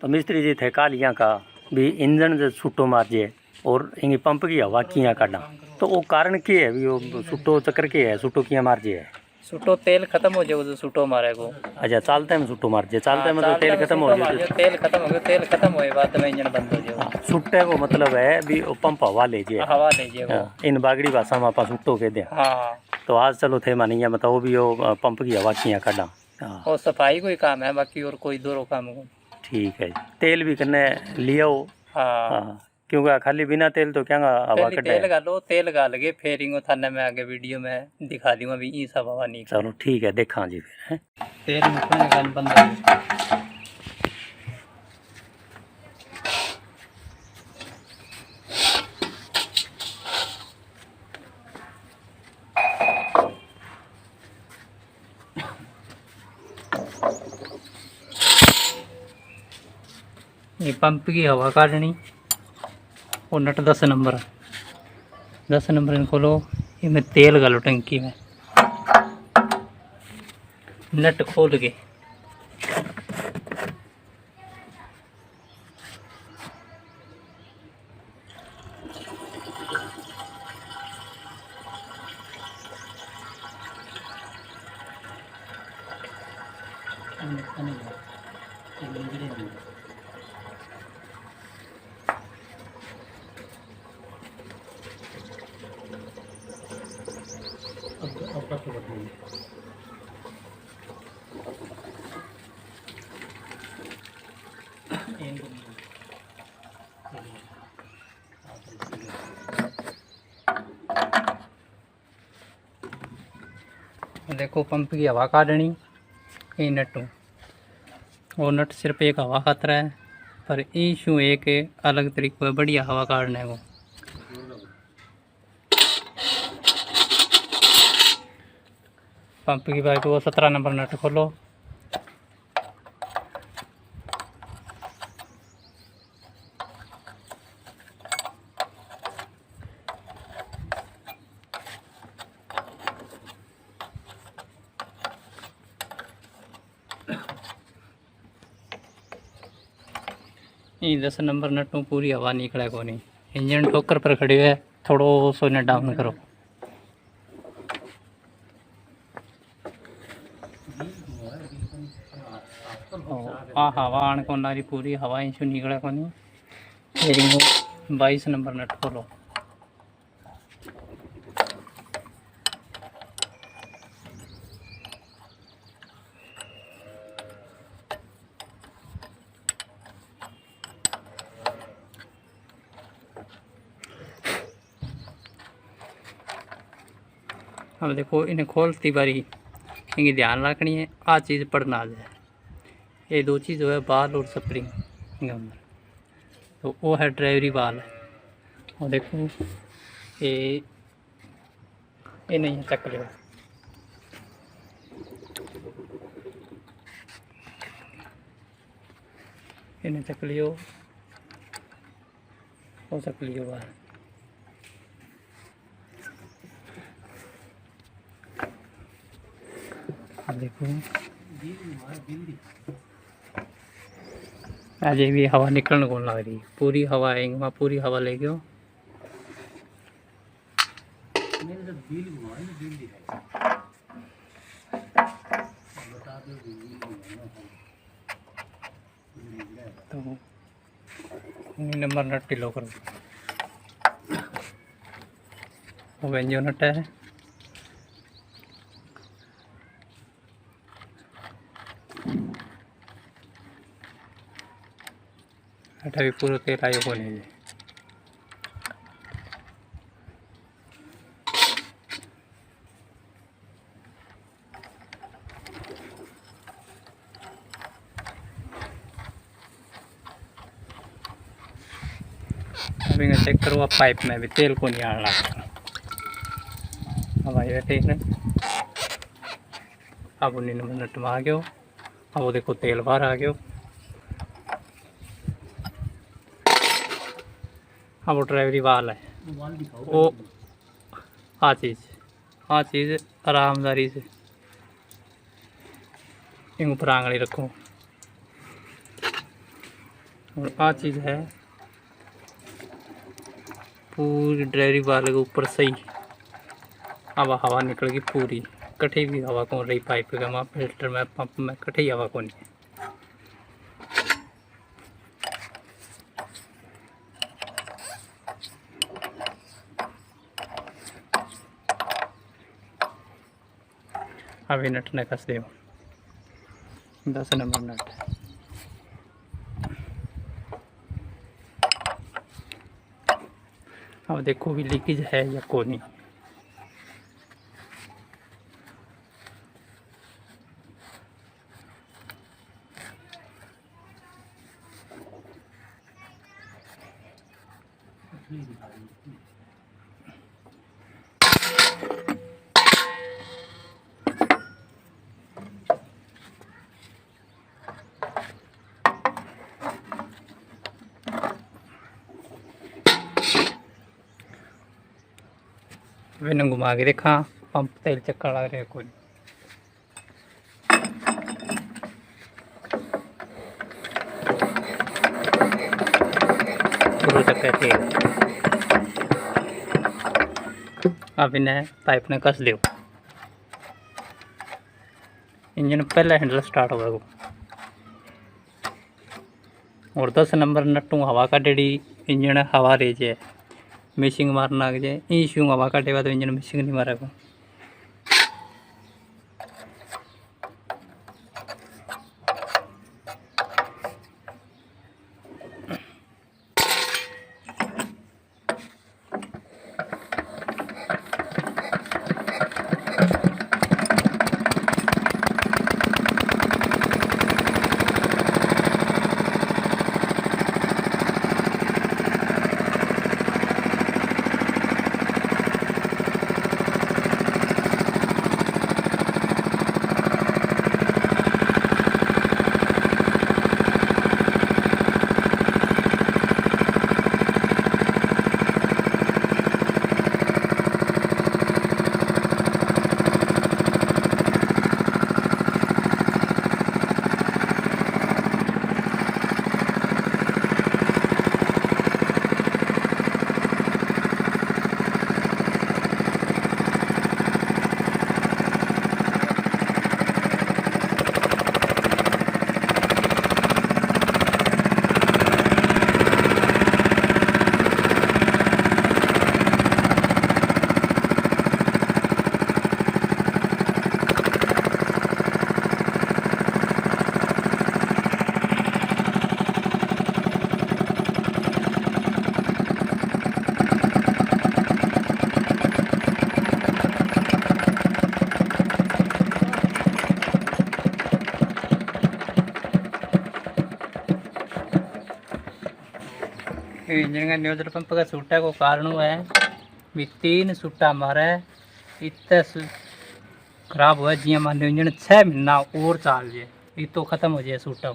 तो मिस्त्री जी थे कालियाँ का भी इंजन जो छुट्टो मार जे और इंगे पंप की हवा किया काटा, तो वो कारण क्या है भी वो छुट्टो चक्कर के है, छुट्टो किया मार जे है? छुट्टो तेल खत्म हो जाए छुट्टो मारे को। अच्छा, चालते में छुट्टो मार जे, चालते में तो तेल खत्म हो जाए, तेल खत्म हो गया, तेल खत्म होए बाद में इंजन बंद हो जाए। छुट्टे को मतलब है भी वो पंप हवा ले जे, हवा ले जे वो। इन बागड़ी भाषा में आप छुट्टो कह दें। हाँ, तो आज चलो थे मानिए मतलब वो भी वो पंप की हवा किया काटा। हाँ, और सफाई कोई काम है, बाकी और कोई दूरो काम हो। ठीक है। तेल भी करने लिया हो। हाँ, क्योंकि खाली बिना तेल तो क्या हवा कटे। तेल गालो, तेल गाल के फिर इंगो थाने में आगे वीडियो में दिखा दूंगा भी ई सब हवा नहीं। चलो ठीक है, देखा जी फिर तेल निकलने का बंद हो गया। ये पंप की हवा काटनी और नट 10 नंबर इन खोलो, इनमें तेल गालो टंकी में, नट खोल के देखो पंप की हवा काटनी ये नट वो नट सिर्फ एक हवा खातर है, पर ईशू एक अलग तरीके बढ़िया हवा काटने को। पंप की पाइप वो 17 नंबर नट खोलो, ये 10 नंबर नट में पूरी हवा निकले को नहीं। इंजन ठोकर पर खड़ी है, थोड़ो सो ने डाउन करो। हवा आने को नारी पूरी हवा इंचू निकले को नहीं। फिर 22 नंबर नट खोलो, अब देखो इन्हें खोलती बारी इनकी ध्यान रखनी है, आ चीज़ पड़ना आ जाए। ये दो चीज़ जो है बाल और स्प्रिंग अंदर, तो वो है ड्राइवरी बाल है। और देखो ये नहीं है, चक लो इन्हें, चक लियो वो चक लियो बाल। देखो आज भी हवा निकलने को लग रही, पूरी हवा आएंगे, पूरी हवा ले गयो। तो नंबर नट ढीलो करो, वो व्यंजो नट है। अभी पूरा तेल आयो को नहीं है। अभी चेक करो, पाइप में भी तेल को नहीं आना। अब आइए तेल, अब 19 मिनट में आ गयो। अब वो देखो तेल बाहर आ गयो। अब वो ड्राइवरी वाल है, वो हाँ चीज़ आरामदारी से इन ऊपर आंगली रखो। और आ चीज़ है पूरी ड्राइवरी वाले के ऊपर सही हवा निकल गई पूरी, कठी भी हवा कौन रही पाइप का वहाँ फिल्टर में पंप में कठी हवा कौन है। अभी नट ने कस दे 10 नंबर नट। अब देखो भी लीकेज है या को नहीं। मैंने घुमा के देखा पंप तेल चक्कर लग रहा कोई। चक्कर तेल अब इन्हें पाइप ने कस दो। इंजन पहला हैंडल स्टार्ट होगा और 10 नंबर नटू हवा का डेडी इंजन हवा रे जाए मिशिंग मारना आ जाए ईशू हवा काटे बाद तो इंजन मिशिंग नहीं मारेगा। इंजन का न्यूट्रल पंप का सूटा को कारण हुआ है भी 3 सूटा मारे इतने खराब हुआ जी मान लो इंजन 6 महीना और चाल जाए ये तो खत्म हो जाए सूटा।